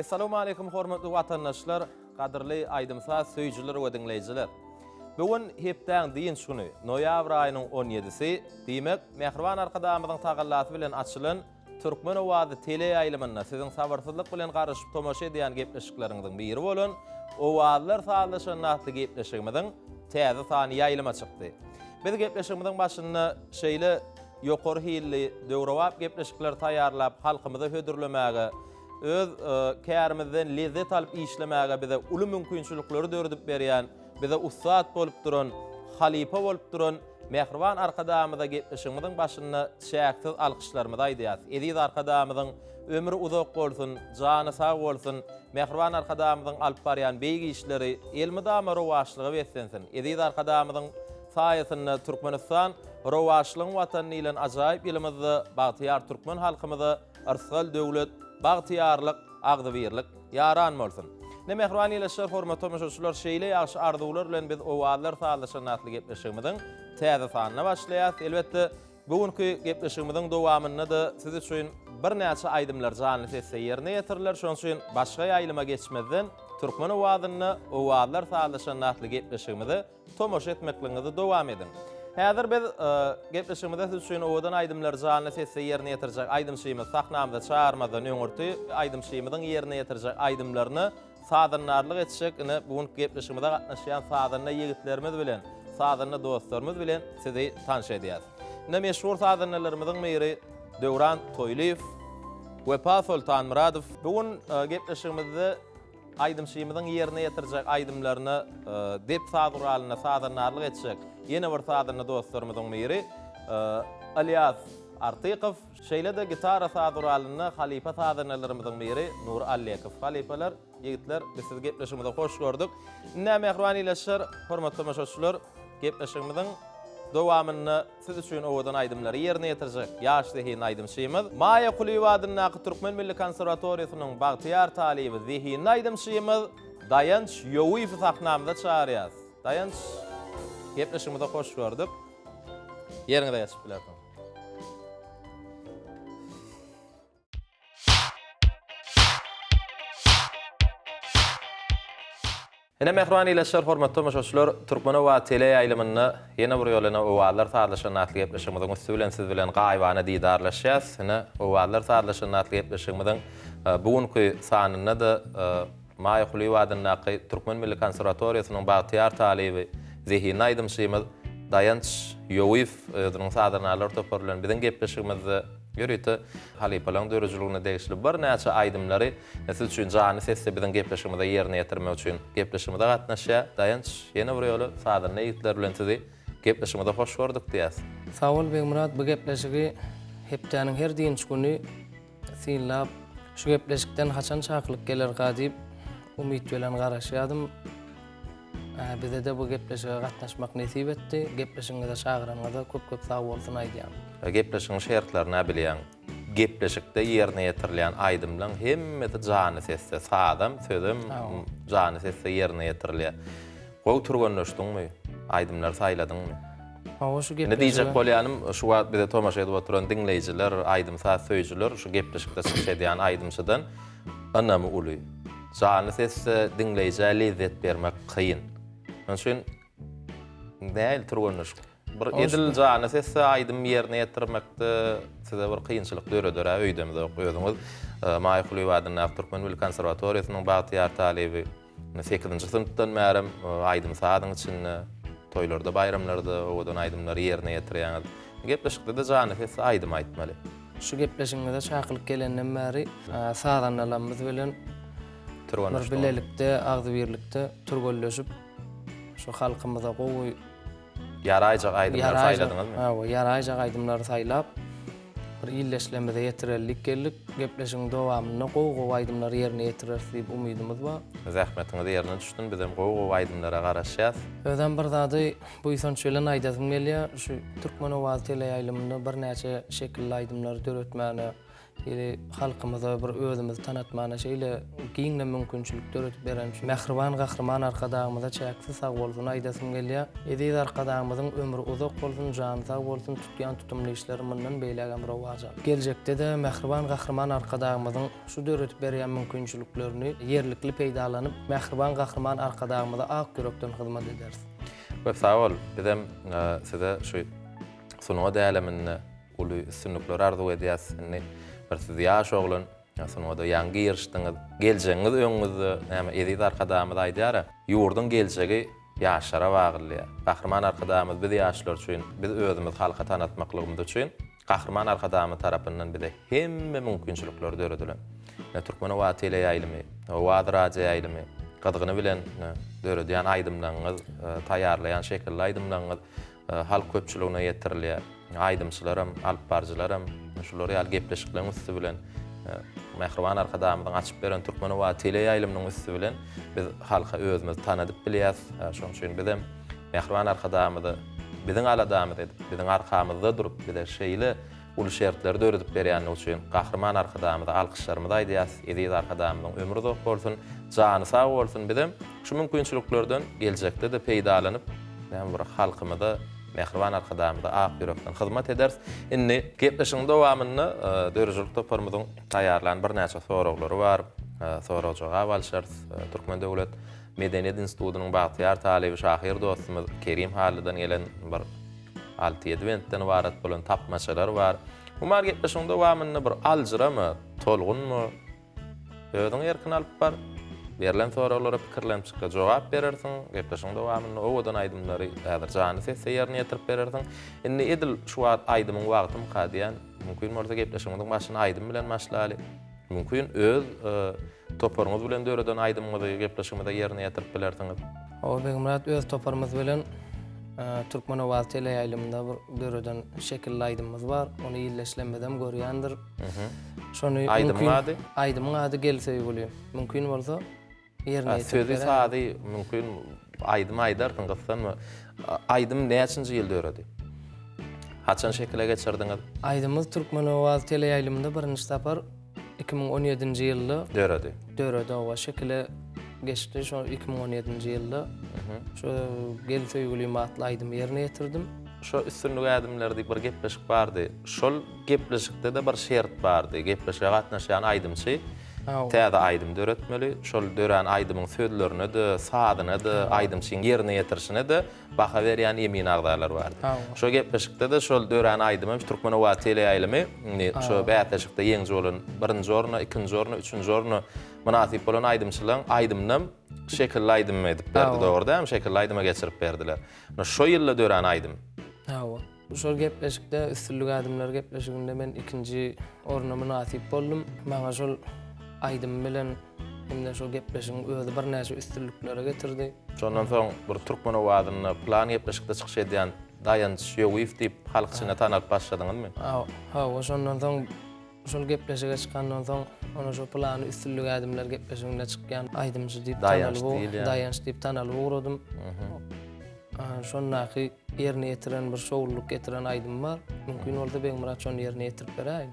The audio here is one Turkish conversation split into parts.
Assalamu alaykum hormatly watandaşlar, qadrli aydymsa söýjüler we dinleýijiler. Bugün hepden diýinç güni, noýabr aýynyň 17-si, diýmek Mehriban arkadaşymyzyň tagallasy bilen açylan Türkmen owazy tele ýaýlymyna siziň sabarsyzlyk bilen garaşyp tomaşa edýän gepleşikleriňiň biri bolan Owazlar sağlaşanatly gepleşigimiziň täze sany ýaýlyma çykdy. Biz gepleşigimiziň başynda şeýle ýokary hilli döwrewap gepleşikler taýýarlap halkymyza hödürlemäge, öz kärimizden lezzet alyp işlemäge bize uly mümkinçilikleri döredip berýän, bize ustad bolup duran, halifa bolup duran Mehriban arkadaşymyza gepleşigimiziň başynda şäksiz alkyşlarymyzy aýdýas. Ediz arkadaşymyzyň ömrü uzak bolsun, jany sag bolsun, Mehriban arkadaşymyzyň alyp barýan beýgi işleri elmidama rowaşlygy bersensin. Ediz arkadaşymyzyň saýasynda Türkmenistan rowaşlygyň watany bilen ajaýyp ýylymyzda bagtyar türkmen halkymyza arsal döwlet bagtyarlyk, agdybirlik yaran bolsun. Ne Mehriban ile şer hormat tomuşçular şeýle ýaşy arzuwlar bilen biz owazlar sağlaşanatly gepleşigimiziň täze sanyna başlaýar. Elbetde bugünkü gepleşigimiziň dowamyny da siz üçin bir näçe aýdymlar jany sesse ýerine ýetirler. Şoň üçin başga ýaýlyma geçmeden türkmen owazyny owazlar sağlaşanatly gepleşigimizi tomaşa etmekliňizi dowam edin. Häzir biz gepleşigimizde siz üçin owadan aýdymlar jany sesse ýerine ýetirjek aýdymşymy sahnamyzda çağırmadan öňürti aýdymşymyzyň ýerine ýetirjek aýdymlaryny sadanlarlyk etjek. Ine bugünkü gepleşigimizde gatnaşýan sadanna ýigitlerimiz bilen, sadanna dostlarymyz bilen sizi tanış edýäs. Ine meşhur sadannalarymyzyň biri Döwran Toýliýew, Wepa Sultan Muradow. Bugün gepleşigimizde aýdymşymyzyň ýerine ýetirjek aýdymlaryny dep saguralyna sadanlarlyk etjek ýene bir sadanna dostlarymyzyň biri Alyas Artykow. Şeýle de gitara saguralyna halifa sadannalarymyzyň biri Nur Allekow. Halifalar, ýigitler, biz sizi gepleşigimizde hoş gördük. Ine Mehriban ile şer hormatly tomuşçular, gepleşigimiziň dowamyny siz üçin owadan aýdymlary ýerine ýetirjek ýaşly hin aýdymşymyz Maýa Kulywadyna Türkmen Milli Konserwatoriýasynyň bagtyar talibi zihin aýdymşymyz Dayanç Ýowiýew sahnamyzda çağırýas. Dayanç, gepleşigimizde hoş gördük. Ýeriňizde ýaşyp bilersiň. Ene Mehriban ile şer hormatly tomuşçular, Türkmen owazy tele ýaýlymyny ýene bir ýoluna owazlar sağlaşanatly gepleşigimiziň üstü bilen siz bilen gaýbana diýdarlaşýas. Ene owazlar sağlaşanatly gepleşigimiziň bugünkü sanyna da Maýa Kulywadyna Türkmen Milli Konserwatoriýasynyň bagtyar talibi zihin aýdymşymyz Dayanç Ýowiýew özüniň sadanalary toparlanan bilen gepleşigimizde ýörüýte halipalaryň dörejiligine degişli bir näçe aýdymlary siz üçin jany sesse bilen gepleşigimizde ýerine ýetirmek üçin gepleşigimizde gatnaşýar. Dayanç ýene bir ýoly sadanly ýigitler bilen sizi gepleşigimizde hoş gördük diýäs. Sag bol Begmurat, bu gepleşigi hepdeniň her diýinç güni synlap şu gepleşikden haçan çaklyk geler gadyp umyt bilen garaşýardym. Bize de bu gepleşige gatnaşmak nesip etdi. Gepleşigimize çağıranyňyza köp sag bolsun aýdýam. Gepleşigiň şertlerini bilýän, gepleşikde ýerine ýetirilýän aýdymlaryň hemmeti jany sesse, sadam, sözüm jany sesse ýerine ýetirilýär. Gowy turganlaşdyňmy? Aýdymlar saýladyňmy? Şu Ne diýjek bolýanym, şu wagt bize tomaşa edip oturan dinleýijiler, aýdym söýjüler, şu gepleşikde çykýan aýdymşydan anamy uly. Jany sesse dinleýije lezzet bermek kıyın. Onun için näil turganlaşyk. Bir edil jany sesse aýdym ýerine ýetirmekde size bir kıyynçylyk döredýär. Öýdemde okuýardyňyz. Maýa Kulywadyna Türkmen Milli Konserwatoriýasynyň bagtyar talibi 8-nji synpdan märim aýdym sadyň içinde toýlarda, bayramlarda owadan aýdymlary ýerine ýetirýän. Gepleşikde de jany sesse aýdym aýtmaly. Şu gepleşigimize çaklyk gelenden bäri sadanlarymyz bilen bir bilelikde, agdybirlikde turgollaşyp şu halkymyza gowy yaraýjak aýdymlar saýladyňyzmy? Ha, yaraýjak aýdymlary saýlap bir illeşlemede ýetirerlik geldik. Gepleşigiň dowamyny gowy aýdymlary ýerine ýetirer diýip umydymyz bar. Zähmetiňizi ýerine düşdün, bizem gowy aýdymlara garaşýas. Özüm bir zady bu ýson şöyle aýdasym gelýär. Şu Türkmen owazy tele ýaýlymyny bir näçe şekilli aýdymlary döretmäne Hili halkymyza bir özümizi tanatmana şeýle giňle mümkinçilikler ötüp beren şu mehriban gahrman arkadagymyza çäksiz sag bolsun aýdasym gelýär. Ediz arkadagymyzyň ömrü uzak bolsun, jany sag bolsun, tutýan tutumly işleri mundan beýlegem bir wajal. Geljekde de mehriban gahrman arkadagymyzyň şu döretip beren mümkinçiliklerini yerlikli peýdalanyp mehriban gahrman arkadagymyza ak ýürekden hyzmat edersiz. Köp sag bol. Bizem size şu sunuğa dälemin uly üstünlikler arzu edýäsini bir siz ýaş oglan, sunuğa da ýangy ýerişdiňiz, geljegiňiz öňüňizde näme ediz arkadagymyz aýdýar. Ýurdun geljegi ýaşara bagylýar. Gahrman arkadagymyz biz ýaşlar üçin, biz özümiz halka tanatmaklygymyz üçin gahrman arkadagymyz tarapyndan bize hemme mümkinçilikler dörediler. Türkmen wagty ile ýaýlymy, wagty raja ýaýlymy, gadygyny bilen döredýän aýdymlaryňyz, taýýarlaýan şekilli aýdymlaryňyz halk köpçüligine ýetirilýär. Aýdymçylarym, alyp barjylarym şolary ýaly gepleşiklerin üstü bilen mehriban arkadagymyzyň açyp beren Türkmen wagty ile ýaýlymynyň üstü bilen biz halka özümiz tanadyp bilýäs. Şoň üçin bizem mehriban arkadagymyzy biziň aladamyz edip, biziň arkamyzda durup bize şeýle uly şertler döredip berýän üçin gahrman arkadagymyza alkyşlarymyzy aýdýas. Ediz arkadagymyzyň ömrü uzak bolsun, jany sag bolsun. Bizem şu mümkinçiliklerden geljekde de peýdalanyp näme bir halkymyza mehriban arkadagymyza ak ýürekden hyzmat ederiz. Inni gepleşiň dowamyny dörejilik toparmyzyň taýýarlanan bir näçe soraglary bar. Sorajaga balşarys Türkmen Döwlet Medeniýet Institutynyň bagtyar talibi şahyr dostumyz Kerim Halydan gelen bir 6-7 bentden ibaret bolan tapmaçalar bar. Umar gepleşiň dowamyny bir aljyramy, tolgunmy? Özüň erkin alyp bar. Berilen soralara pikirlenmişikle jogap berersiň, gepleşiň dowamyny owadan aýdymlary häzir jany sesse ýerine ýetirip berersiň. Indi edil şu aýdymyň wagtym kadýan, mümkin bolsa gepleşiňiň başyny aýdym bilen başlaly. Mümkin öz toparyňyz bilen döreden aýdymyňyzy gepleşigimizde ýerine ýetirip bilersiňiz. O Begümrat öz toparymyz bilen Türkmen wagty ile ýaýlymynda bir döreden şekilli aýdymyz bar. Ony ýylleşlenmeden görýändir. Şonu aýdymyň ady gelse ýügüli. Mümkin bolsa ýerine ýetirip sözü sady mümkin aýdym aýdarsyň gyssanmy? Aýdym näçinji ýylda öredi? Haçan şekilde geçirdiňiz? Aýdymyz Türkmen wagty ile ýaýlymynda birinji tapar 2017-nji ýylda döredi o şekilde geçti. Şu 2017-nji ýylda şu gelse ýügüli matly aýdym ýerine ýetirdim. Şu üstünlük adımlarda bir gepleşik bardy. Şol gepleşikde de bir şert bardy. Gepleşige gatnaşan aýdymçy täze aýdym döretmeli. Şol dören aýdymyň sözlerini de, sadyny de, aýdymçyň ýerine ýetirişine de baha berýän emin agdalar bardy. Şo gepleşikde de şol dören aýdymyň Türkmen wagty ile ýaýlymy, şo bätleşikde ýeňji bolan 1-nji orna, 2-nji orna, 3-nji orna münasip bolan aýdymçylaryň aýdymnym şekilli aýdym edip berdi dogry, şekilli aýdyma geçirip berdiler. Şo ýylda dören aýdym. Şol gepleşikde üstünlük adımlar gepleşiginde men 2-nji orna münasip boldum. Maňa şol aýdym bilen indi şol gepleşiň özü bir näçe üstünliklere getirdi. Şondan soň bir Türkmen wadyny plan gepleşikde çykyş edýän Dayanç Ýöwif diýip halk içinde tanap başladyňyzmy? Şondan soň şol gepleşige çykandan soň ona şol plany üstünlük adımlar gepleşiginde çykýan aýdymçy diýip Dayanç diýip tanalyp uğradym. Şonnaky ýerine ýetiren bir şowluk getiren aýdym bar. Mümkin bolsa Begümrat şonu ýerine ýetirip berýär.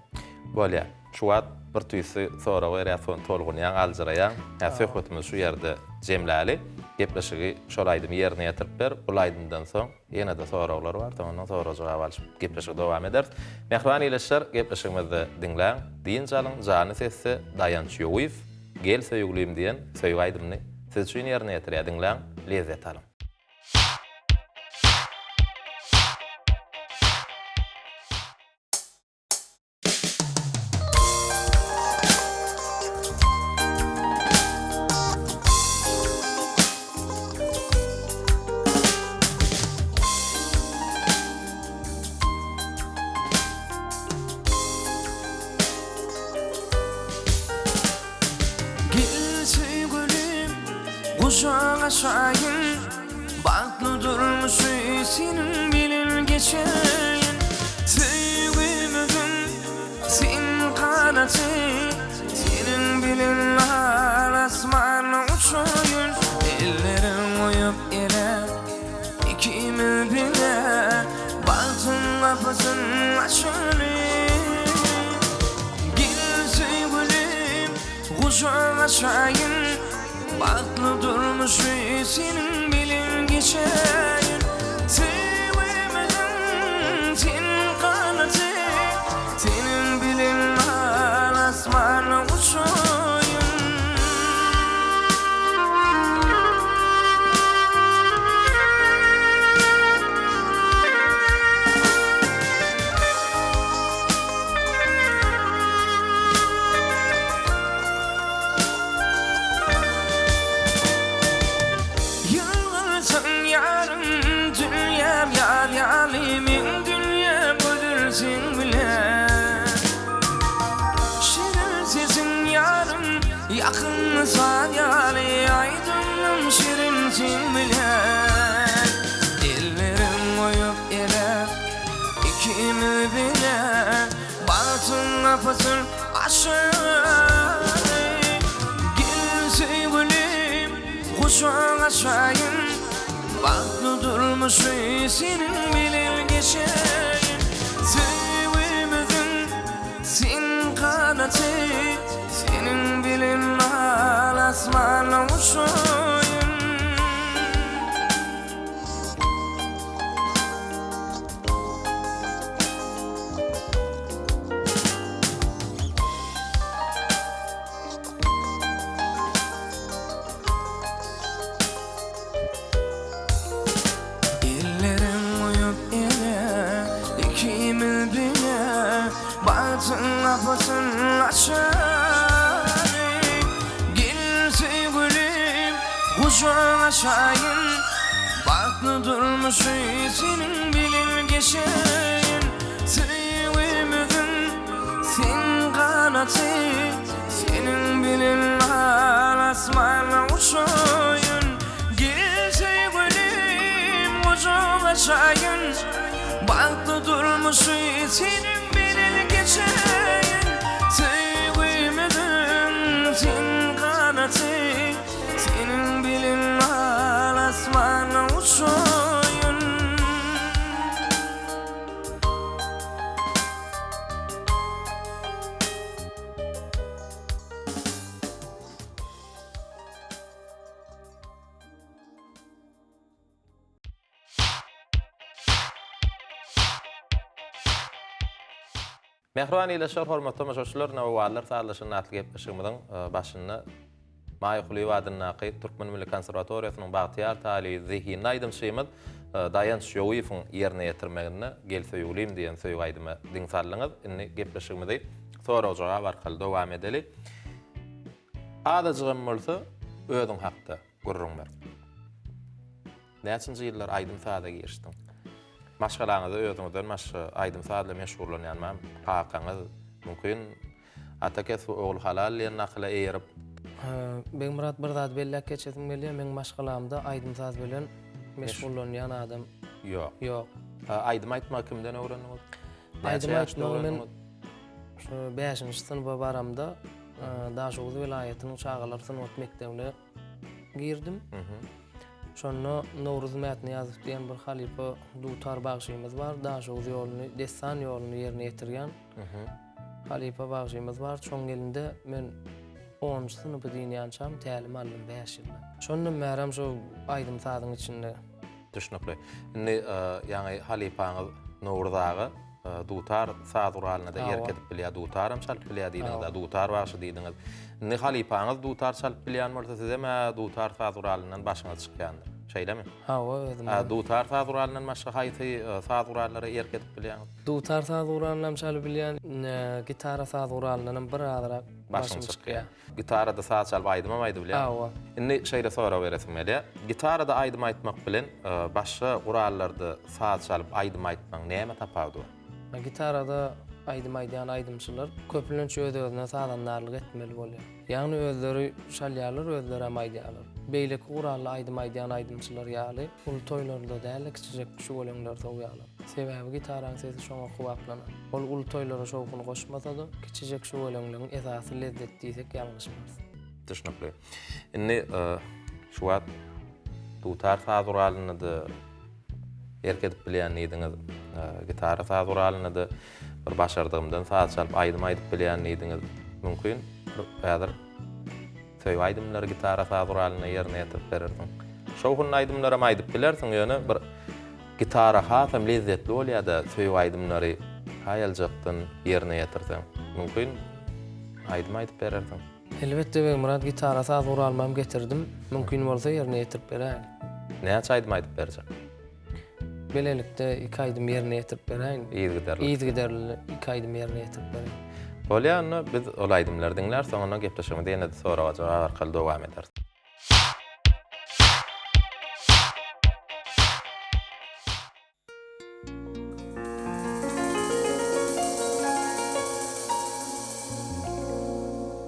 Bolýar. Şu wagt bir tüýsi sonra berýär, tolgunýan aldyraýan. Söhbetimiz şu ýerde jemläli. Gepleşigi şol aýdym ýerine ýetirip ber. Bul aýdymdan soň ýene de soraglary bar. Ondan sonra jogap alyp gepleşik dowam ederiz. Mehriban ýyleşler gepleşigimizde diňläň. Diýin jalyň jany sesi Dayanç Ýöwif gel söýgülim diýen söýgü aýdymny siz üçin ýerine ýetirýär. Diňläň, lezzet alın. Kucağa şahin Baklı durmuşu senin bilin geçeyin Sevgimizin sen kanatı Senin bilin asmanı uçuyun Ellerim uyup yere İkimiz bile Baktın kapısın açılır Gel Kuşağa şahin Baklı durmuş senin bilin geçeyin Sevmedim senin kanatı Senin bilin asmanla uçuyum Yılgırsın yarım dünyam yar yalimin dünya böldürsün bile Şirin sesin yarım yakın sayali aydınım şirinsin bile Ellerim oyup ele ikimi bile Batın kapatın aşağı Gel sevgilim kuşağa şahin Baklı durmuş senin bilin geçeyin Sevmedim senin kanatı Senin bilin asmanla uçuyum Ellerim uyup ele ikimi bile Batın kapatın aşağı Gel sevgilim kuşağa şahin Baklı durmuş senin bilin geçeyin Sevmedim senin kanatı Senin bilin asmanla uçuyun Gel sevgilim kuşağa şahin Baklı durmuş senin bilin geçeyin Sevmedim senin kanatı Senin bilin asmanla uçuyun Mehriban ýylyşar hormatly tamaşaçylar, näwallar saýlaşyny atly gepleşigimiň başyny Maýykuly wadyny Türkmen Milli Konserwatoriýasynyň Bagtyar Taly Zihin Aýdym şeýmez daýan şowyfyň ýerine ýetirmegini gelseýulim diýen söýg aýdymy diňsallyňyz. Indi gepleşigimizi soraw-jogap arkaly dowam edeli. Adajygym bolsa özüň hakda gurrun ber. Näçinji ýyllar aýdym saada geçdiň? Maşgalaňyzy özüňizden aýdym saatla meşgullanýanmam. Hakaňyz mümkin atakes ogul halal ýa nakla eýerip. Ben Murat bir zat bellek geçesim gelýär. Men maşgalamda aýdym saat bilen meşgullanýan adam Ýok. ýok. Aýdym aýtmak kimden öwrendiňiz? Aýdym aýtmagy men şu 5-nji synpa baramda Daşoğlu vilayatynyň Çağalar Sınıf Mekdebine girdim. Şonu Nowruz Mätni ýazyp diýen bir halipa dutar bagşymyz bar. Daşoğlu ýoluny, dessan ýoluny ýerine ýetirgen. Halipa bagşymyz bar. Şoň gelinde men 10-njy synpy diýýänçam, tälim aldım 5 ýyl. Şonu märam şu aýdym sadyň içinde. Düşnükli. Indi ýani halipaňyz Nowruzagy dutar saaduralyna da ýerkedip bilýär, dutaram çalyp bilýär diýdiňiz, dutar bagşy diýdiňiz. Indi halipaňyz dutar çalyp bilýän bolsa size dutar saaduralynyň başyňa çykýandyr. Şeýlemi? Özüm. Dutar saaduralynyň başga haýsy saaduralary ýerkedip bilýäňiz? Dutar saaduralynyň çalyp bilýän gitara saaduralynyň bir azyrak başyma çykýar. Gitarada saat çalyp aýdym aýdy bilýär. Indi şeýle soraw beresim gelýär. Gitarada aýdym aýtmak bilen başga gurallarda saat çalyp aýdym aýtmaň näme tapawdy? Gitarada aýdym aýdýan aýdymçylar köplençe öz-özüne salanlarlyk etmeli bolýar. Ýagny özleri şalýarlar, özleri hem aýdýarlar. Beýleki gurally aýdym aýdýan aýdymçylar ýaly ul toýlarda däl, kiçijek şu bolanlar soýýarlar. Sebäbi gitaraň sesi şoňa kuwaplanýar. Ol ul toýlara şowkuny goşmasa da kiçijek şu bolanlaryň esasy lezzet diýsek ýalňyşmaz. Düşnükli. Indi şu wagt dutar saaduralyny da ýerkedip bilýän diýdiňiz. Gitara saaduralyny da bir başardygymdan saat çalyp aýdym aýdyp bilýän diýdiňiz. Mümkin häzir töý aýdymlary gitara saz rolyny ýerine ýetirip bererdiň. Şoňhun aýdymlara aýdyp bilersiň ýöne bir gitara hasam lezzetli bolýar-da töý aýdymlary haýaljakdan ýerine ýetirdiň. Mümkin aýdym aýdyp bererdiň. Elbette ben Murat gitara saz uralmam getirdim. Mümkin bolsa ýerine ýetirip beräýin. Näçe aýdym aýdyp berjek? Belelikde 2 aýdym ýerine ýetirip beräýin. İyi giderli 2 aýdym ýerine ýetirip beräýin. Bolýanny biz ol aýdymlar diňler, soňra gepleşýärmi diýende sonra jogap arkaly dowam ederiz.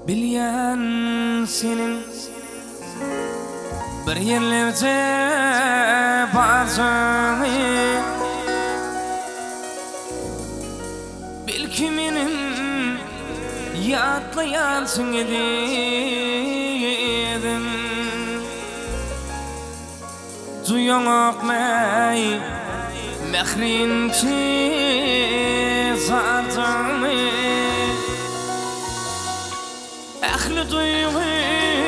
Bilýän senin bir ýerlerde barsyňy, belki menin ýatlaýansың edim. Duýaňakmy mehrinçi zartymy, ähli duýgym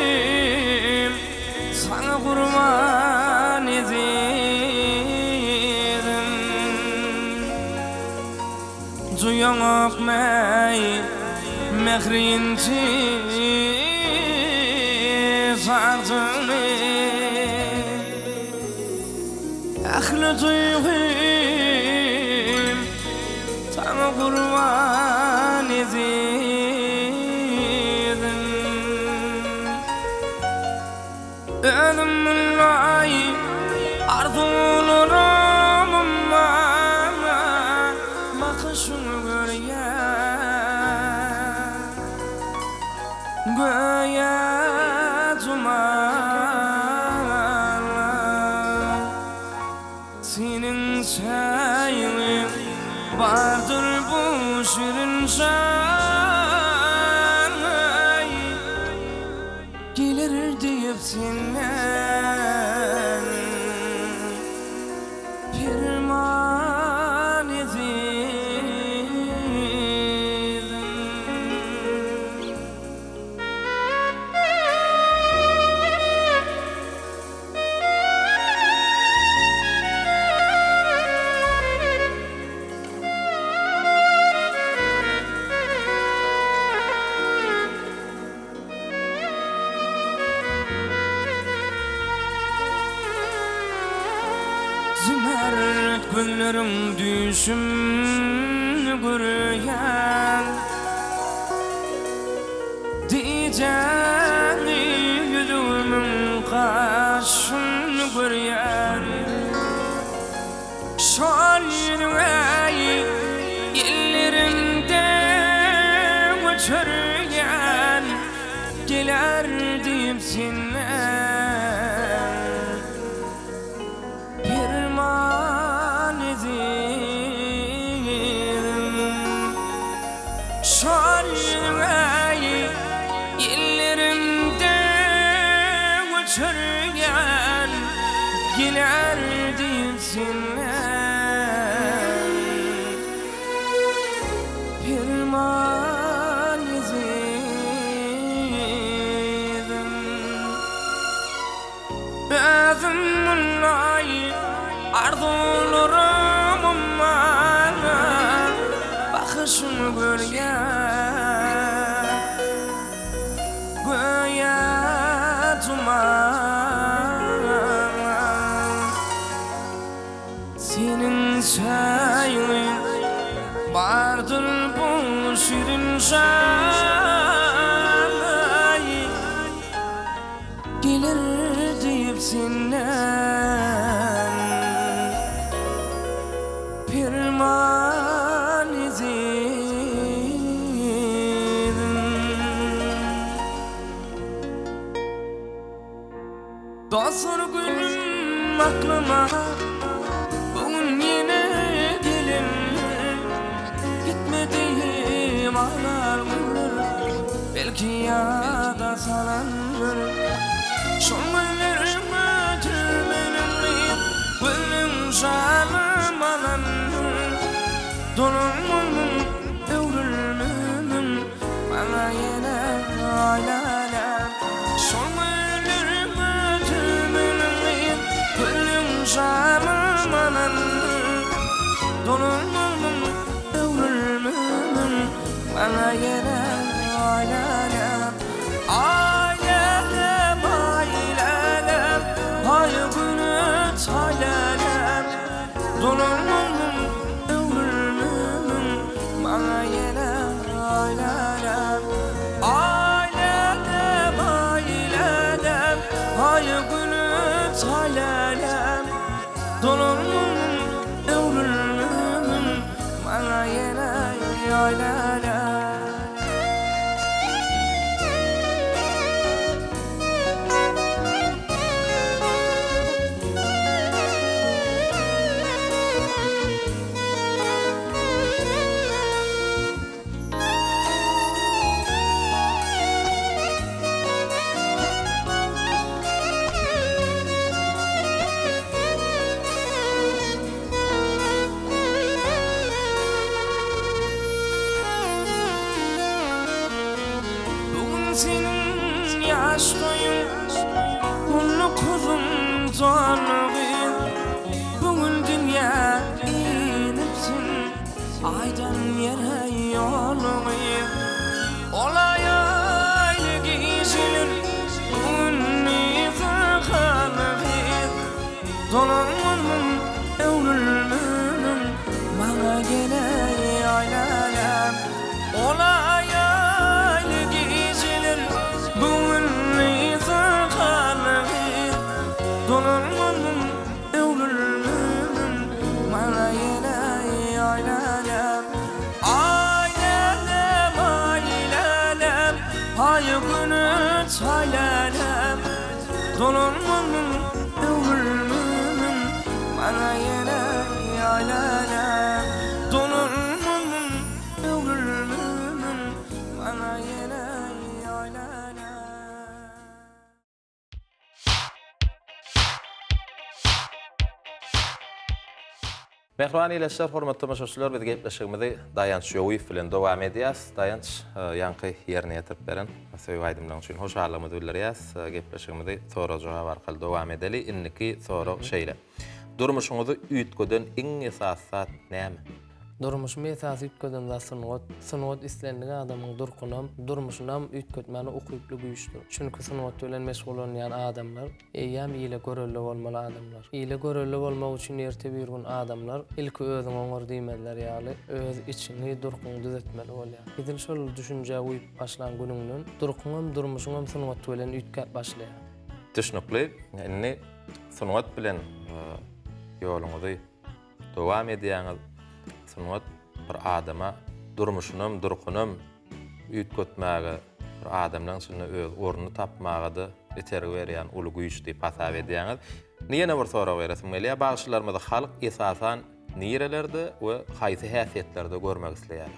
sana gurban edim. Duýaňakmy mehrinçi zartymy, ähli duýgym sana gurban edim. Ölümlüğü arzularımma bakışını göğe dumanla, senin sayın vardır bu şirin şarkı, gelir deyip senden pirman edim. Zümert güllerim düşümni görýän, diýjäni yüzümün kaşyny görýän. Şol ýüreği ellerimde göçürýän, gelerdim senden pirman edim. Şol ýüreği ellerimde göçürýän, gelerdim senden pirman edim. Özümün arzularımma bakışını göğe dumanla, senin sayın vardır bu şirin şarkı, gelir deyip senden pirman edim. Dostlar gülüm aklıma bugün yine gelin, gitmediğim ağlarlar, belki yada salanır. Şol günlerimi ötürmenin gülüm şalım alanır. Dolumumun öwrülmümün bana yine aylalar. bana yine ailelem, ailelem, ailelem, hay günü ailelem, dolunum ömrümüm, bana yine ailelem, ailelem, ailelem, hay günü ailelem, dolunum ömrümüm, bana yine ailelem. Senin yaş koyun, bunu kuzum zorluğun. Bugün dünya inipsin, aydan yere yolluğun. Olay aile giysilir, bugün izin kalıbın. Dolanmanın ömrümünün, bana gene ailelem. Olay aile giysilir, bugün izin kalıbın. Dolanmanın ömrümünün, bana gene ailelem. Ailelem, ailelem, hay günü ailelem. Dolanmanın ömrümünün, bana gene ailelem. Dolanmanın ömrümünün, bana gene ailelem. Mehriban ýeşler, hormatly tamaşaçylar, biz gepleşigimizi Dayanç Ýowy bilen dowam edýäs. Dayanç ýanky ýerine ýetirip beren. Söýüp aýdymlaryň üçin hoşallygmy bildirýäs. Gepleşigimizi sonra jogap arkaly dowam edeli. Inniki sonra şeýle. Durmuşuňyzy üýtgeden iň esasat näme? Durmuşum esasy ütgeden da synoat islendiği adamın durmuşunam ütgötmeni okuyuplu güýçdür. Çünki synoat bilen meşgul bolýan adamlar eýýam ýyla görelli bolmaly adamlar. Ýyla görelli bolmak üçin erte bir gün adamlar ilki özüň oňar diýmeliler ýaly öz içini durkuny düzetmeli bolýar. Bizim şol düşünje uýup başlan günüňden durmuşuňam synoat bilen ütgät başlaýar. Düşnükli, inni synoat bilen ýoluňyzy dowam edýäňiz. Synoat bir adama durkunum üýtgetmäge, bir adamlaryň içinde öz ornuny tapmagydy etergi berýän uly güýç diýip hasap edýäňiz. Niýene bir sorag beresim gelýär? Bagşylarymyzda halk esasan nirelerde we haýsy häsiýetlerde görmek isleýär?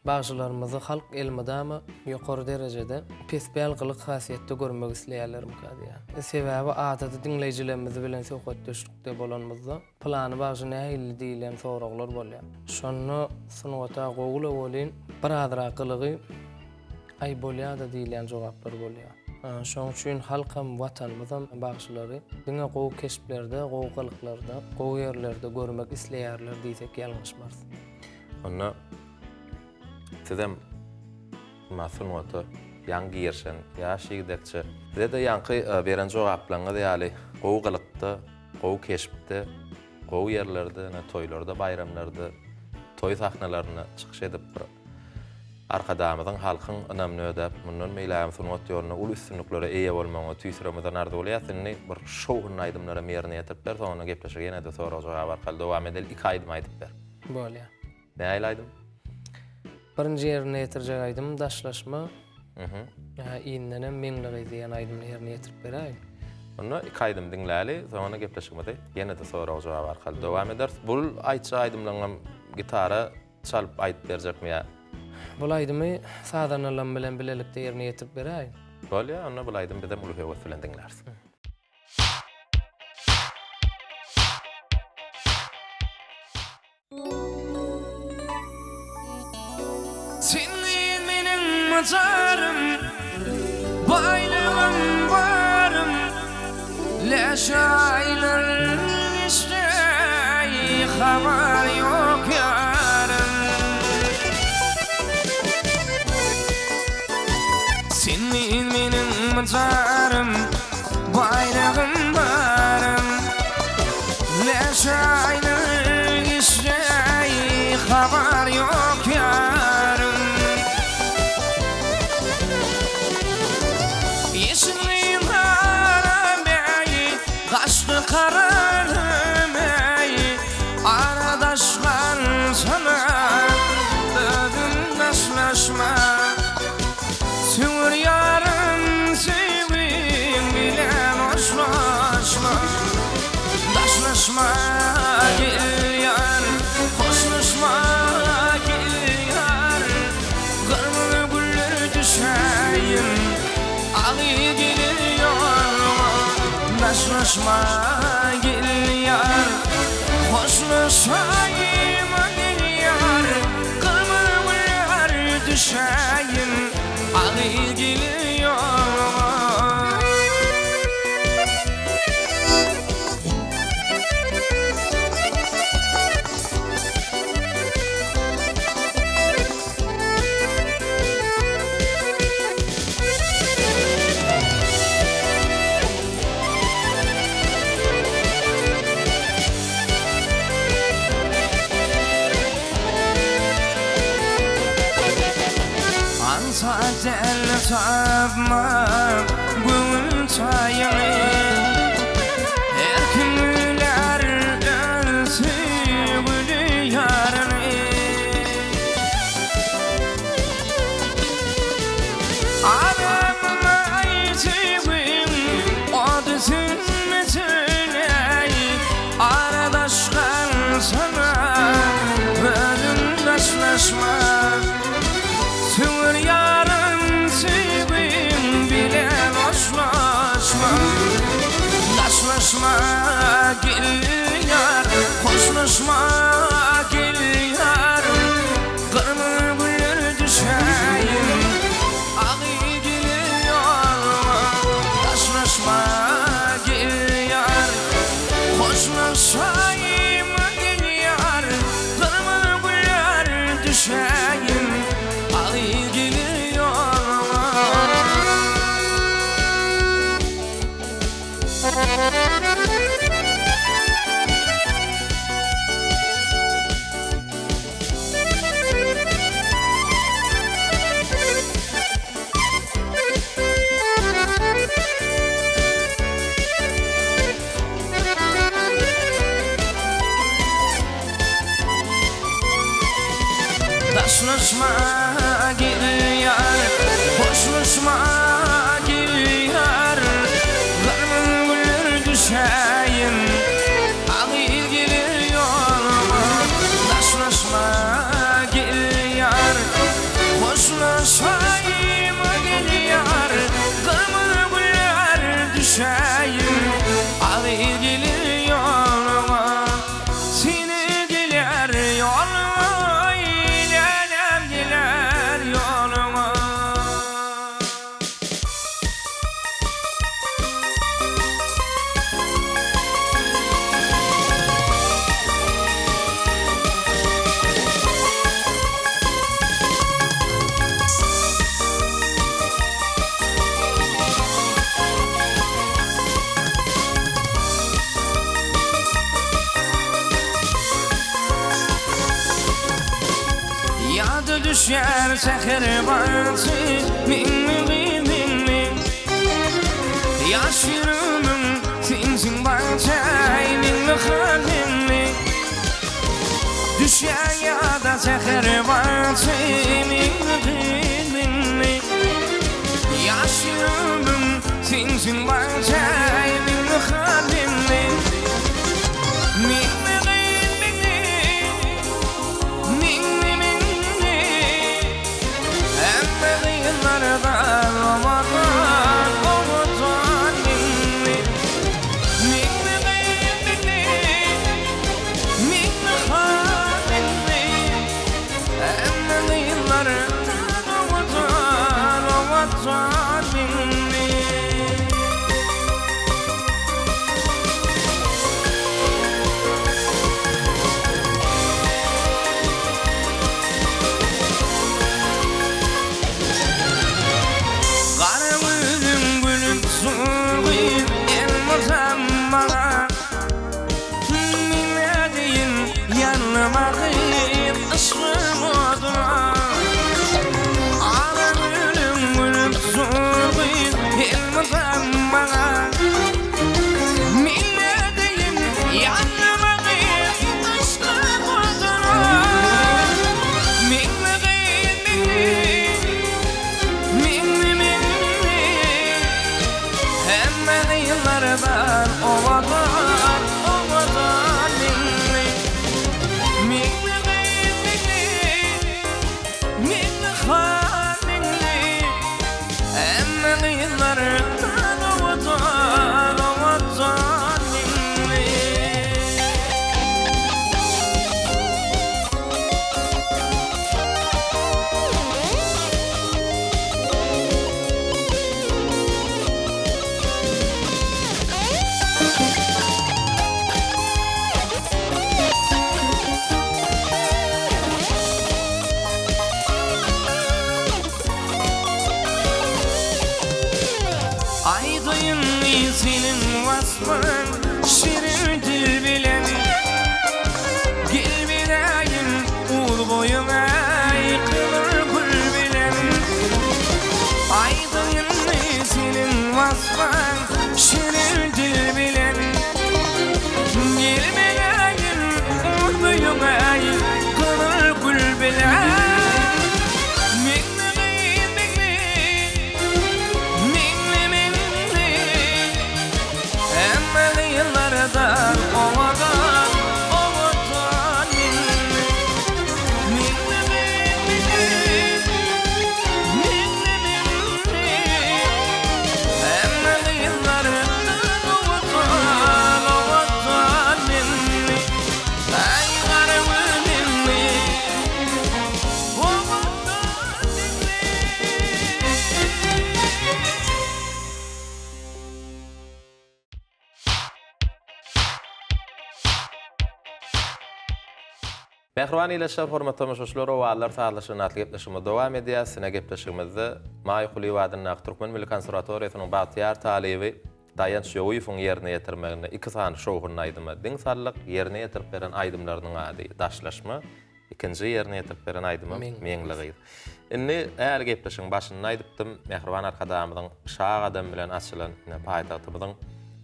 Bagşylarymyzy halk elmedämi ýokary derejede pesbälgylyk hasyýetde görmek isleýärler mukadiýa. Sebäbi adada dinleýijilerimiz bilen söhbetdeşlikde bolanmyzda plany bagşy nähili diýilen soraglar bolýar. Şonu synowata gowula bolyn bir adraklygy ay bolýar-da diýilen jogaplar bolýar. Şoň üçin halkam watanymyzdan bagşylary diňe gowy keşplerde, gowy gylyklarda, gowy ýerlerde görmek isleýärler diýsek ýalňyşmaz. Onda sizem masynwata ýangy ýerşen ýaşygdekçe de ýanky beren jogaplaňyz ýaly gowy gylykda, gowy keşpde, gowy ýerlerde, toýlarda, bayramlarda, toý sahnalaryna çykyş edip bir arkadamyzyň halkyň önämini ödäp, mundan meýläm synwat ýoluna ul üstünliklere eýe bolmagy tüýsüremizden ardy bolýar. Bir şowun aýdymlara merne ýetip ber, soňra gepleşik ýene de sonra jogap arkaly dowam edel 2 aýdym aýdyp ber. Bolýar. Näme aýdym? Birinji ýerine ýetirjek aýdym daşlaşma. Iňnenem meňlegi diýen aýdymny ýerine ýetirip beräýin. Onda 2 aýdym diňläli, soňra gepleşigimizi ýene de sonra jogap arkaly dowam eder. Bul aýtjy aýdymlaryň gitara çalyp aýdyp berjekmi? Bul aýdymy sadanalan bilen bilelikde ýerine ýetirip beräýin. Bolýar, onda bul aýdym bizem uly höwes bilen diňlersiň. Senin benim mazarım, baylığım varım, leşaylar işte haber yok yarım. Taşlaşma gel yar, hoşlaşayım gel yar. Kırmızılar düşeyim, ağır geliyor. Ansadel tapma gönül tayını, erkimler ölsü gülü yarını. Adamın aytibim o düşünmesine, aradaşkan sana bölüm taşlaşma. Sığır yarın sevim bile hoşlaşma. Taşlaşma gel yar, hoşlaşma gel yar. Kırmızı düşeyim, ağır geliyor. Taşlaşma gel yar, hoşlaşayım gel yar. Kırmızı düşeyim, ağır geliyor. Taşlaşma gel yar, hoşlaşma gel yar. Kırmızı düşeyim, ağır geliyor. Taşlaşma gel yar, hoşlaşayım gel yar. Kırmızı düşeyim, ağır geliyor. Seni gelir yoluma, ilerlem gelir yoluma. Yadı düşer seher batı minni. Yaş yürümüm sensin batay minni halimni. Düşer yada seher batı minni. Yaş yürümüm sensin batay minni halimni. basman şirin dil bilen Gilbinayın ul boyuna yıkılır gül bilen Aydın senin basman şirin dil bilen Gilbinayın ul boyuna yıkılır gül bilen Yıllardan ovadan minni Emme yıllardan ovadan minni Ay garımı minni ovadan minni Mehriban ileşler, hormatly tamaşaçylar, owalar saatlaşyny atly gepleşigime dowam edýär. Sine gepleşigimizde Maý Huly Wadynyň Türkmen Milli Konserwatoriýasynyň Batyar talibi Daýan Şoýewiň ýerine ýetirmegine 2 sany şowgyny aýdyma diň sarlyk ýerine ýetirip beren aýdymlarynyň ady daşlaşma, ikinji ýerine ýetirip beren aýdyma meňligi. Indi ägär gepleşigiň başynda aýdypdym, Mehriban arkadamyň şaha adam bilen açylan paýtagtymyň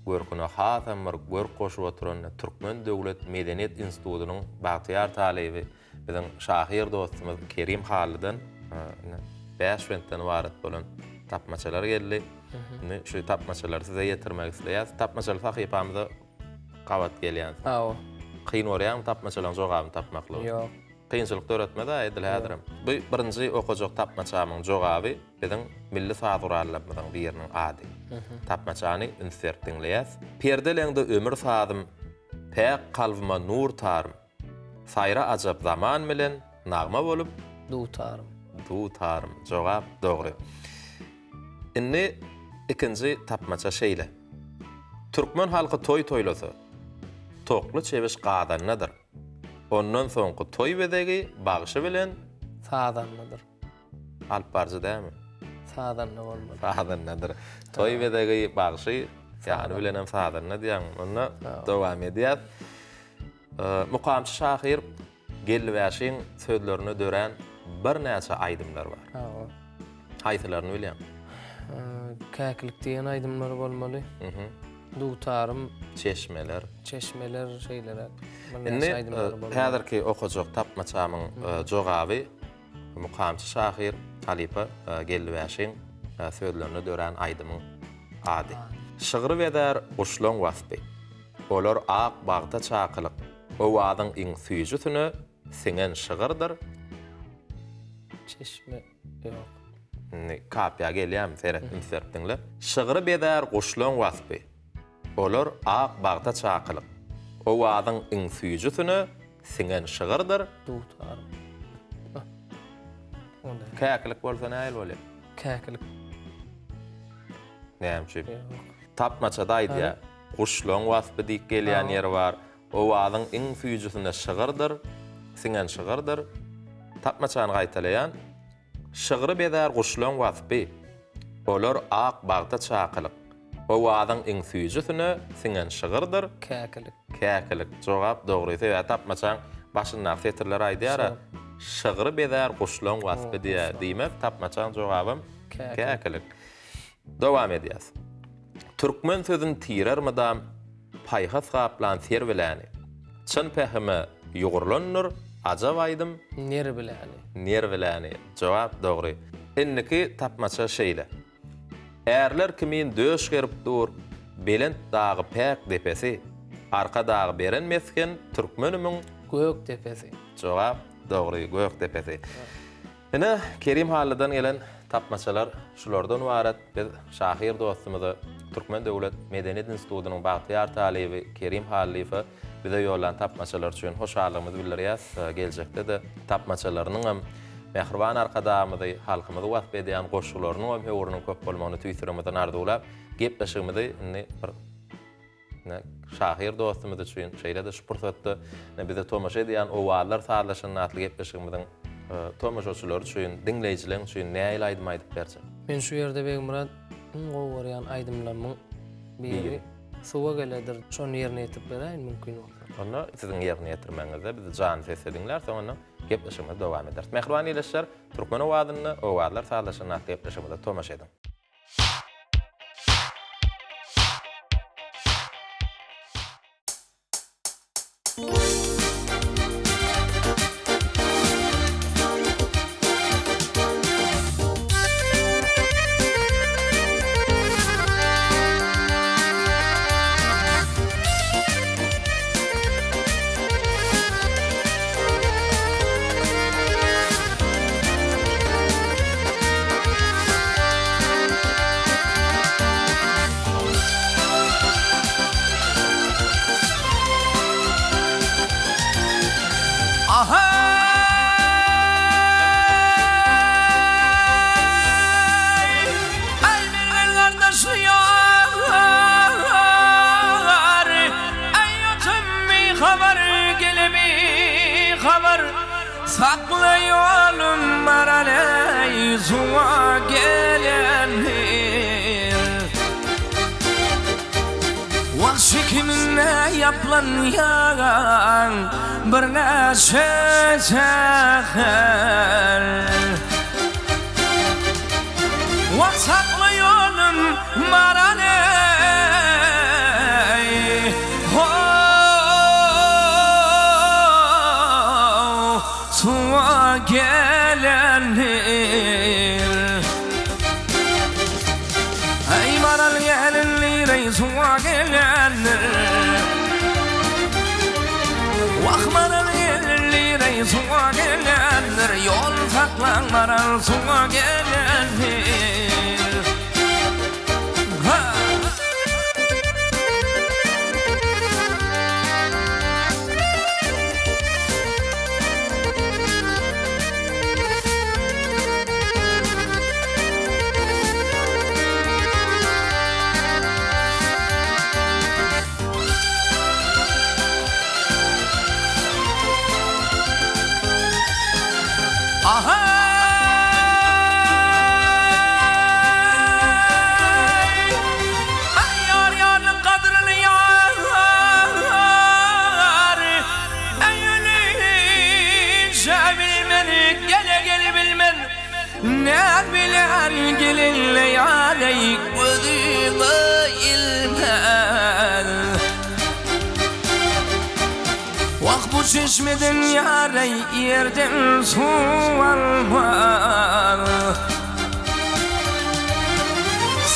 görküne hasam bir görk goşup oturan Türkmen Döwlet Medeniýet Institutynyň Batyar talibi biziň şahyr dostumyz Kerim Halydan 5 wentden warat bolan tapmaçalar geldi. Şu tapmaçalar size ýetirmek isleýär. Tapmaçalar sahypamyza gawat gelýän. Ha, Kyn orýan tapmaçalaryň jogabyny tapmakly. ýok. Kynçylykda öğretmede edil hädirim. Bu birinji okujak tapmaçamyň jogaby biziň milli saaturalarymyň biriniň ady. Tapmaçany insert dinleýäs. Perdeleňde ömür saadym, päk kalbyma nur tarym. Sayra ajab zaman bilen nagma bolup dutarym. Jogap dogry. Indi ikinji tapmaça şeýle. Türkmen halky toy toýlasy. Tokly çeviş gadannadyr. Ondan soňky toy bedegi bagyşy bilen Sadannadyr. alp barjy dämi? Sadanna bolmaly. Sadannadyr. Toy bedegi bagyşy ýani bilenem sadanna diýen. Onda dowam edýär. Mukamçy şahyr Gelwäşiň sözlerini dören bir näçe aýdymlar bar. Ha. Haýsylaryny bilýän. Käkilik diýen aýdymlar bolmaly. Dutarym, Çeşmeler. çeşmeler şeylere. Indi häzirki okujak tapmaçamyň jogaby mukamçy şahyr Halipa Gelwäşiň sözlerini dören aýdymyň ady. Şygyry bedär uşlaň wasby. Olar ak bagda çakylyk. O wadyň iň süýjüsini siňen şygyrdyr. Çeşme ýok. Kapya gelýär, seretdim serpdiňle. Şygyry bedär uşlaň wasby. Olar ak bagda çakylyk. O wadyň iň süýjüsini siňen şygyrdyr. Dutarym. Onda Käkilik bolsa näil bolýar? käkilik Näme? ýok. Tapmaçada aýdýar. Uşlaň wasby diýip gelýän ýeri bar. O wadyň iň süýjüsine şygyrdyr, siňen şygyrdyr. Tapmaçany gaýtalaýan. Şygyry bedär uşlaň wasby. Olar ak bagda çakylyk. O wadyň iň süýjüsine siňen şygyrdyr. Käkilik. Jogap dogry. Sebäp tapmaçaň başyndan setirler aýdýar. Şygyry bedär uşlaň wasby diýmek tapmaçaň jogabym käkilik. Dowam edýäs. Türkmen sözün tirarmydam paýha saplan serweläni. Çyn pähime ýugurlandyr, ajab aýdym nerweläni. Jogap dogry. Inniki tapmaça şeýle. Äärler kimin döş gerip dur, belent dagy päk depesi, arka dagy beren mesken türkmenimiň gök depesi. Jogap dogry, gök depesi. Ene Kerim Halydan gelen tapmaçalar şulardan warat. Biz şahyr dostumyzy Türkmen Döwlet Medeniýet Institutynyň Batyar talibi Kerim Halyfa bize ýolan tapmaçalar üçin hoşallygymyzy bildirýäs. Geljekde de tapmaçalarynyň hem Mehriban arkadamyzy halkymyzy wagt edýän goşularynyň hem hewrüniň köp bolmagyny tüýsüremeden ardulap gepleşigimizi indi bir şahyr dostumyzy üçin şeýle de şupursatdy. Bize tomaşa edýän o wagtlar saatlaşyny atly gepleşigimiziň tomaşaçylar üçin, dinleýijiler üçin näme aýdym aýdyp berse. Men şu ýerde Begmurat gowy barýan aýdymlarymyň biri suwa geledir. Şonu ýerine ýetip beräýin mümkin bolsa. Onu sizin ýerine ýetirmeňizde biz jan ses edinler, soňra gepleşigimiz dowam eder. Mehriban ýeleşler, Türkmen owadyny, owadlar saglaşyna gepleşigimizde tomaş edin. Saklayalım maraley suwa gelenir Vaşikimine yaplanyan bir neşe çeker Saklayalım maraley suwa gelenir Ey maral gelenir, ey suwa gelenir Vah maral gelenir, ey suwa gelenir Yol saklan maral suwa gelenir Ne bilen gelinle yaleyik gözüme ilmel Vah bu çeşmeden yarey yerden su almaz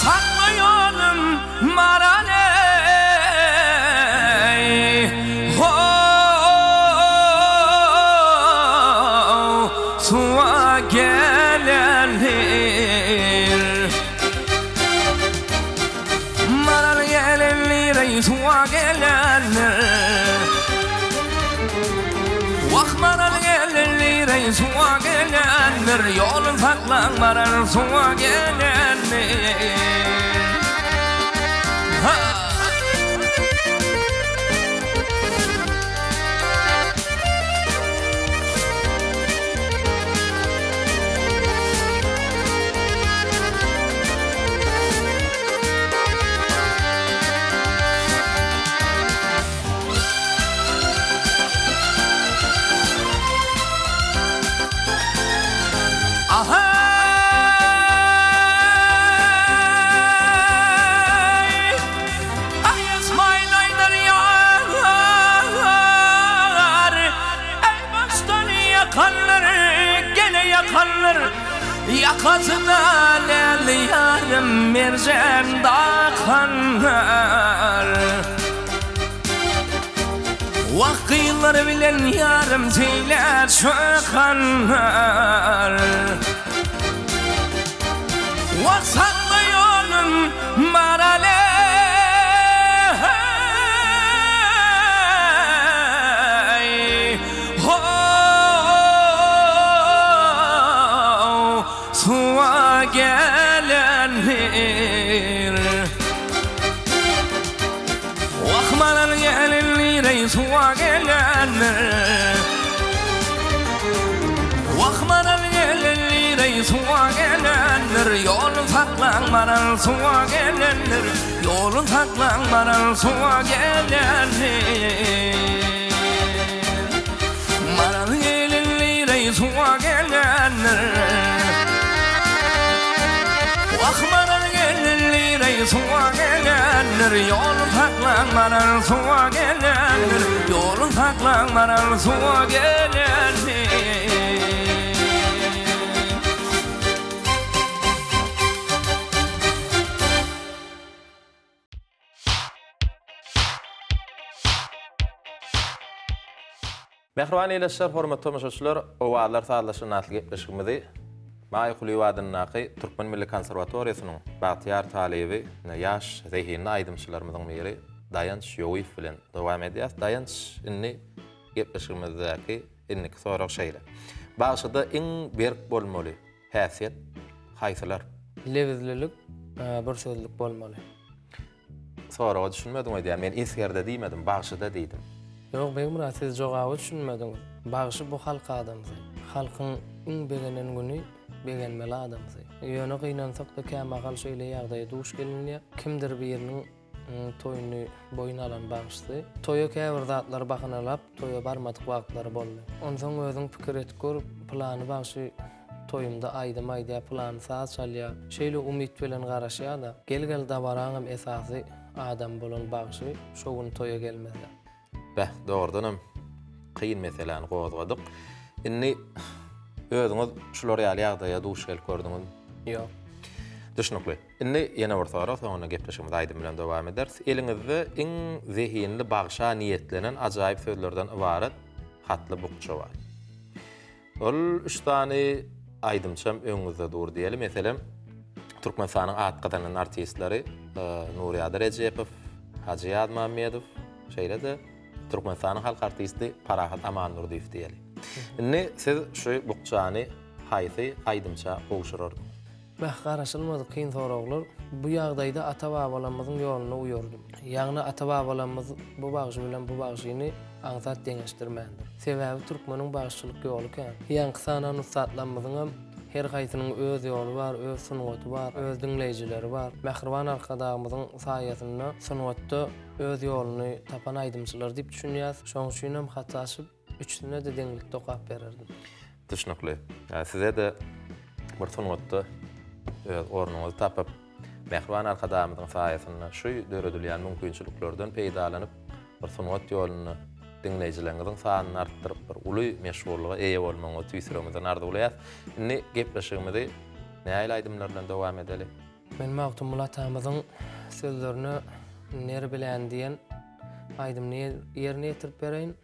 Saklayalım maraley suwa gelenir Maral gelenir, ey suwa gelenir Vah maral gelenir, ey suwa gelenir Yolun saklan maral suwa gelenir Yakasına lel yarım mercan dakanlar Vakıylar bilen yarım teyler çökanlar Vasaklayalım maraley suwa gelenir Vah maral gelenir, ey suwa gelenir Vah maral gelenir, lirey suwa gelenler yolun saklan maral suwa gelenler yolun saklan maral suwa gelenler maral gelenler suwa gelenler maral gelenler suwa gelenler yolun saklan maral suwa gelenler yolun saklan maral suwa gelenler Mehriban eýleşler, hormatly tamaşaçylar, owalar saatlaşyny atly gepleşigimizi Maý Hulywadyň naky Türkmen Milli Konserwatoriýasynyň Bagtyar talebi ýaş zehinli aýdymçylarymyzyň biri Daýanç Ýoýew bilen dowam edýär. Daýanç inni gepleşigimizdäki inniki sorak şeýle. Bagşyda iň berk bolmaly häsiýet haýsylar? Lewizlilik, bir sözlük bolmaly. Soragy düşünmedim diýär. Men eskerde diýmedim, bagşyda diýdim. Yok, benim buna siz jogaby düşünmedim. Bagşy bu halka adamzy. Halkyň iň begenen güni begenmeli adamzy. Ýöne gynansak da kämagal şeýle ýagdaýa duş gelinýär. Kimdir biriniň toýuny boyuna alan bagşy. Toýa käbir zatlar bahanalap, toýa barmadyk wagtlary boldy. Ondan özüň pikir etip görüp plany bagşy toýumda aýdym-aýda plan saçalýa. Şeýle umyt bilen garaşýar da gel da baraňam esasy adam bolan bagşy şo gün toýa gelmezler. Doğrudanam kıyın meseleni gozgadyk. Inni özüňiz şular ýaly ýagdaýa duş gelip gördüňiz? Ýok. Düşnükli. Inni ýene bir sorak, soňra gepleşigimiz aýdym bilen dowam ederiz. Eliňizde iň zehinli bagşa niýetlenen ajaýyp sözlerden ibaret hatly bukça bar. Ol 3 tane aýdymçam öňüňizde dur diýelim. Meselem Türkmenistanyň atgadan artistleri Nuriýat Rejepow, Hajiýat Mammedow, şeýle-de Türkmenistanyň halk artisti Parahat Amanur diýip. Inni siz şu bukçany haýsy aýdymça gowşurardyň? Garaşylmady kyn sorawlar. Bu ýagdaýda ata-babalarymyzyň ýoluna uýurdum. Ýagny ata-babalarymyz bu bagşy bilen bu bagşyny aňsat deňeşdirmändir. Sebäbi türkmeniň bagşylyk ýoly kan. Ýa-ni sanan ustadlarymyzyň her gaýsynyň öz ýoly bar, öz sunwaty bar, öz dinleýijileri bar. Mehriban arkadaşymyzyň saýasynda sunwatda öz ýoluny tapan aýdymçylar diýip düşünýär. Şoň üçin hem hatsaşyp üçüne de deňlik tokap bererdim. Düşnükli. Size de bir sunwatda ornuňyzy tapyp mehriban arkadaşymyzyň saýasynda şu döredilýän mümkinçiliklerden peýdalanyp bir sunwat ýoluny dinleýijileriniň sanyny artdyryp bir uly meşhurlyga eýe bolmagy tüýsüremizden arzulayat. Inni gepleşigimizi näýe aýdymlar bilen dowam edeli? Men Magtum Mulat amyzyň sözlerini nere bilen diýen aýdymny ýerine ýetirip bereýin.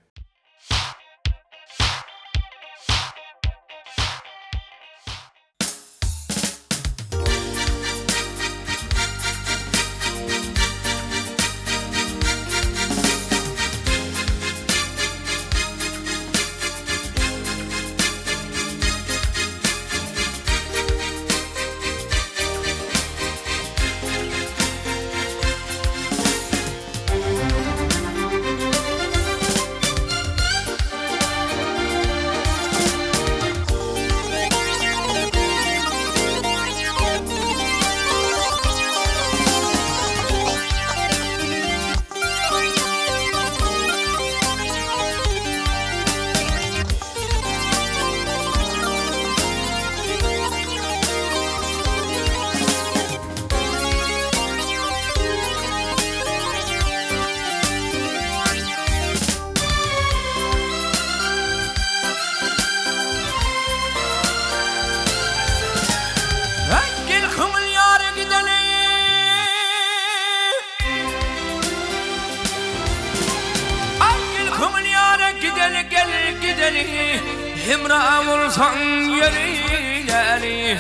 Himra vursan yerileri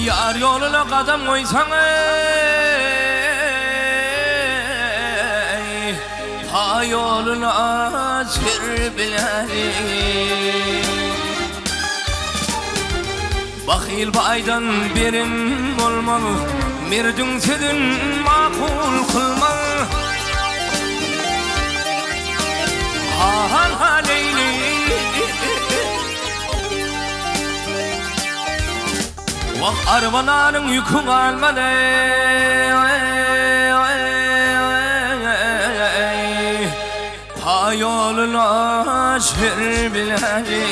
yar yoluna kadam koysan ha yoluna sır bileri Bakhil baydan birim olmalı mirdün sidin makul kılmalı Ha Leyli Vak arbaların yükü kalmadı Ta yoluna şer bileli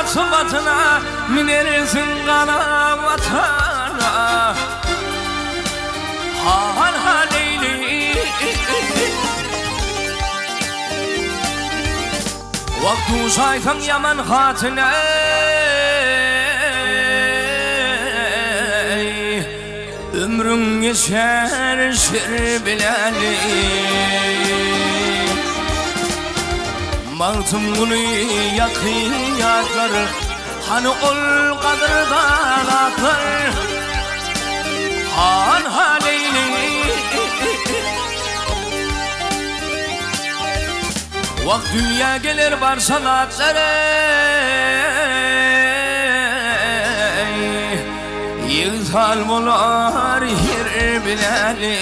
Sıbatına minersin kana vatana Han haleyli Vaktu saytan yaman hatine Ömrün geçer şer bileli Mantım bunu yakın yaklar Hani ol kadırdan aklar Han haleyli Vak dünya gelir var sanatlara Yığzal bolar yer bileli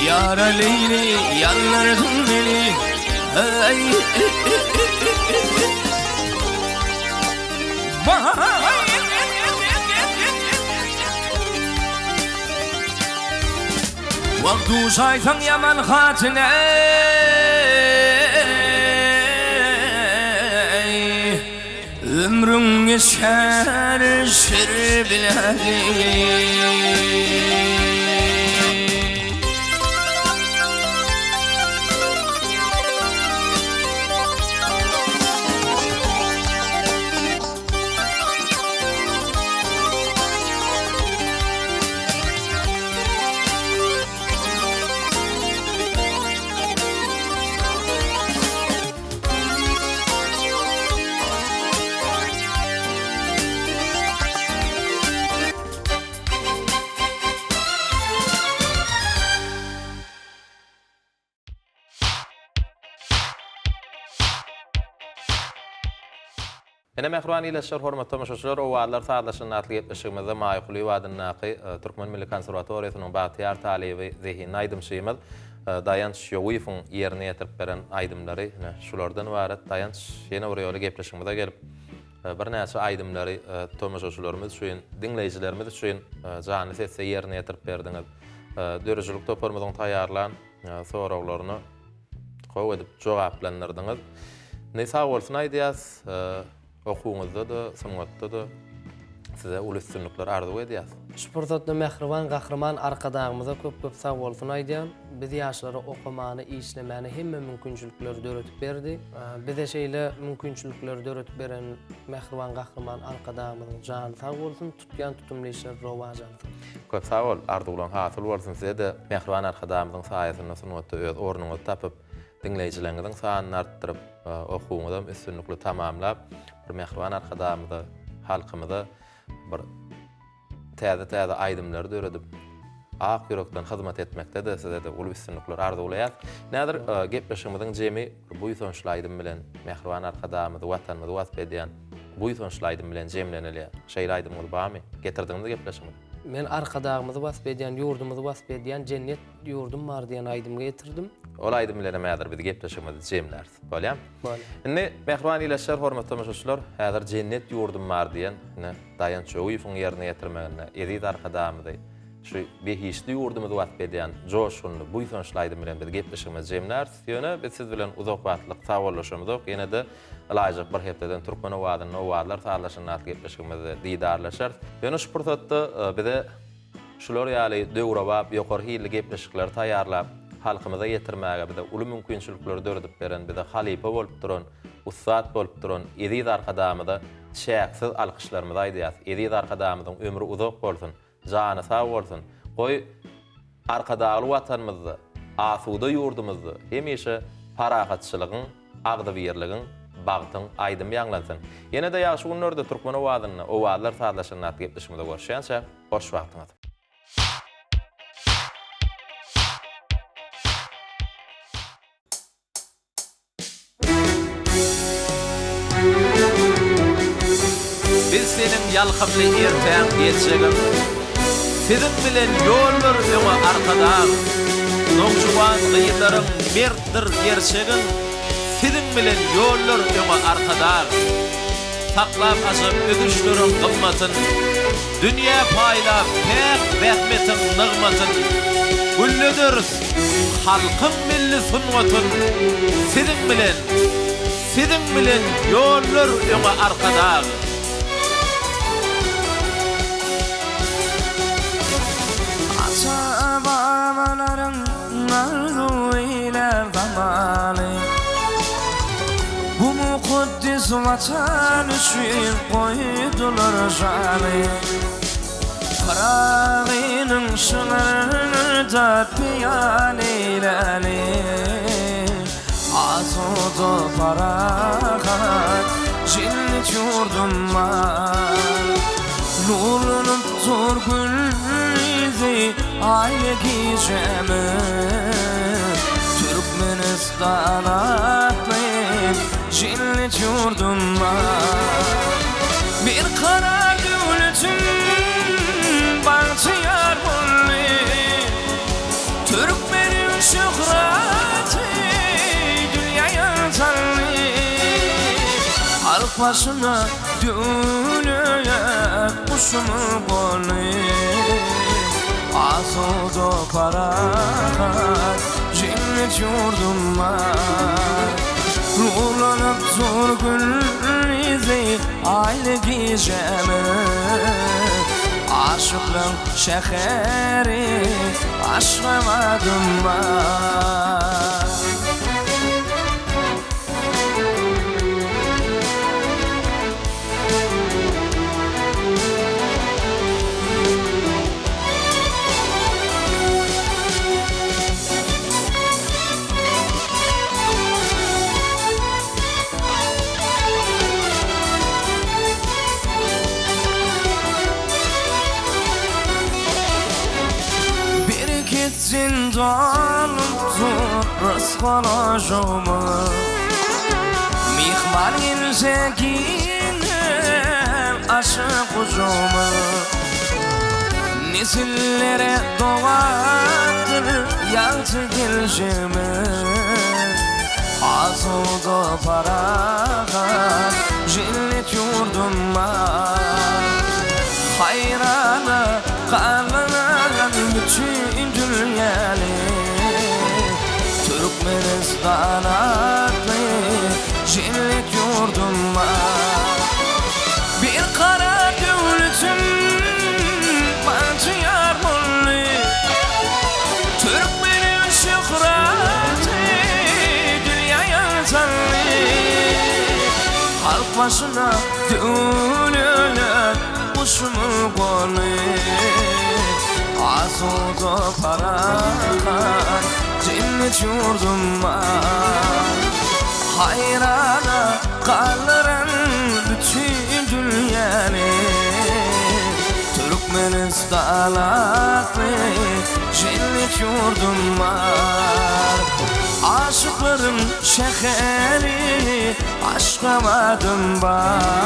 Yara leyli yanlardın beni Ay Vaktu saytan yaman hatine Ömrün geçer şer bileli Ene mehruan ileşer hormat tamaşaçylar o wagtlar saatlaşynatly gepleşigimizde maýyqly wadyň naky Türkmen Milli Konserwatoriýasynyň Batyar talyby Zehin Aýdym şeýmez Daýanç Ýowyfyň ýerine ýetirip beren aýdymlary şulardan ibaret Daýanç ýene bir ýoly gepleşigimizde gelip bir näçe aýdymlary tamaşaçylarymyz üçin dinleýijilerimiz üçin jany sesse ýerine ýetirip berdiňiz. Dörejlik toparmadan taýýarlan soraglaryny gowy edip jogaplandyrdyňyz. Ne sağ bolsun aýdýas okuňyzda da, sanatda da size ul üstünlükler arzu edýäs. Sportda mehriban gahrman arkadaşymyza köp sag bolsun aýdýan. Biz ýaşlara okumany, işlemäni hemme mümkinçilikler döretip berdi. Bize şeýle mümkinçilikler döretip beren mehriban gahrman arkadaşymyzyň jany sag bolsun, tutgan tutumlyşlar rowajansyn. Köp sag bol, arzulan hasyl bolsun size de mehriban arkadaşymyzyň saýasynda sanatda öz ornuňy tapyp dinleýijileriniň sanyny artdyryp okuňyzda üstünlikli tamamlap bir mehriban arkadaşymyza, halkymyza bir täze aýdymlar döredip ak ýürekden hyzmat etmekde de size de ul üstünlikler arzulaýar. Nädir gepleşigimiziň jemi bu ýytonşlaýdym bilen mehriban arkadaşymyzy watanymyzy wasp edýän bu ýytonşlaýdym bilen jemleneli şeýlaýdym ol bamy getirdiňiz gepleşigimiz. Men arkadaşymyzy wasp edýän, ýurdumyzy wasp edýän cennet ýurdum bar diýen aýdymga getirdim. Ol aýdym bilen mädir biz gepleşigimiz jemler. Bolýam? Bolýar. Indi mehriban ileşer hormatly tamaşaçylar, häzir cennet ýurdum bar diýen Daýanç Ýowyfyň ýerine ýetirmegine edit arkadaşymyzy şu behiçli ýurdumyzy wasp edýän joşuny bu ýytonşlaýdym bilen biz gepleşigimiz jemler. Ýöne biz siz bilen uzak wagtlyk sawallaşmyz ok. Ýene de alaýjak bir hepdeden Türkmen wadyny o wagtlar sawallaşynaty gepleşigimizde diýdarlaşar. Ýöne şu pursatda bize şular ýaly döwraba ýokary hilli gepleşikler taýýarlap halkymyza getirmäge bir de uly mümkinçilikler dördüp beren, bir de halipa bolup duran, ustad bolup duran Eziz arkadamyza şäksiz alkışlarymyzy aýdýas. Eziz arkadamyzyň ömrü uzak bolsun, jany sag bolsun. Goý arkadaly watanymyzdy, asuda ýurdumyzdy hemişe parahatçylygyň, agdybirligiň, bagtyň aýdym ýanglansyn. Ýene-de ýaşy günlerde türkmen owazyny, owazlar saatlaşyny atgypdyşmyda görüşýänçä, hoş wagtyňyz. Biz senin yalkymly ertäň geçegim, sizin bilen ýollar öňe arkadan, noňşuwan gyýlaryň mertdir gerçegin, sizin bilen ýollar öňe arkadan, saklap aşyp ödüşleriň gymmatyn, dünýä paýlap pek rahmetin nygmatyn, güllüdür halkym milli sunwatyn, sizin bilen ýollar öňe arkadan. Babalarım arzu ile zamanı, bu mukaddis vatan için koydular canı. Karağının şınarını da piyan eyleli, asudu parahat cennet yurdum var. Nurlanıp zor gülüzi aile giyeceğimi, Türkmenistan atlayıp cennet yurdum var. Bir kara devletim bahtiyar bulli, Türkmenin şöhreti dünyaya tanrı. Halk başına dönüyor kuşumu bolu, asuda parahat cennet yurdum var. Ruhlanıp zor gülüzi aile giyeceğimi, aşıklığın şehri aşlamadım var. Zindanımdır rızkalacağımı, mihmal ilzeginem aşık ucumı, nesillere doğadır yaltı geleceğimi, asuda parahat cennet yurdum var. Hayrana kalan bütün dünyali, Türkmenistan atlayıp cennet yurdum var. Bir kara devletim bahtiyar bulli, Türkmenin şöhreti dünyaya tanrı. Halk başına dönüyor kuşumu bolu, asuda parahat cennet yurdum var. Hayrana kalırım bütün dünyani, Türkmenistan atlayıp cennet yurdum var. Aşıklarım şehri aşlamadım var.